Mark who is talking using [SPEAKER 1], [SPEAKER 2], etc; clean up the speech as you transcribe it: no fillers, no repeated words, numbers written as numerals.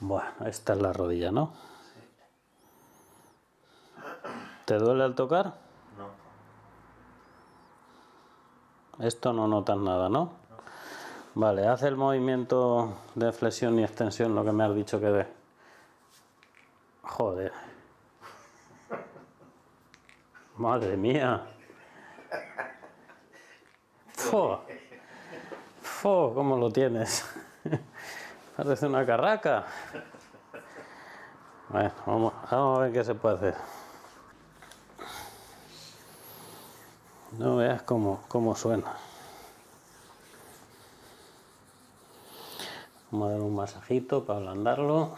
[SPEAKER 1] Bueno, esta es la rodilla, ¿no? ¿Te duele al tocar?
[SPEAKER 2] No.
[SPEAKER 1] Esto no notas nada, ¿no? Vale, haz el movimiento de flexión y extensión, lo que me has dicho que dé. Joder. Madre mía. ¡Fo! ¡Fo! ¿Cómo lo tienes? Parece una carraca. Bueno, vamos a ver qué se puede hacer. No veas cómo suena. Vamos a dar un masajito para ablandarlo.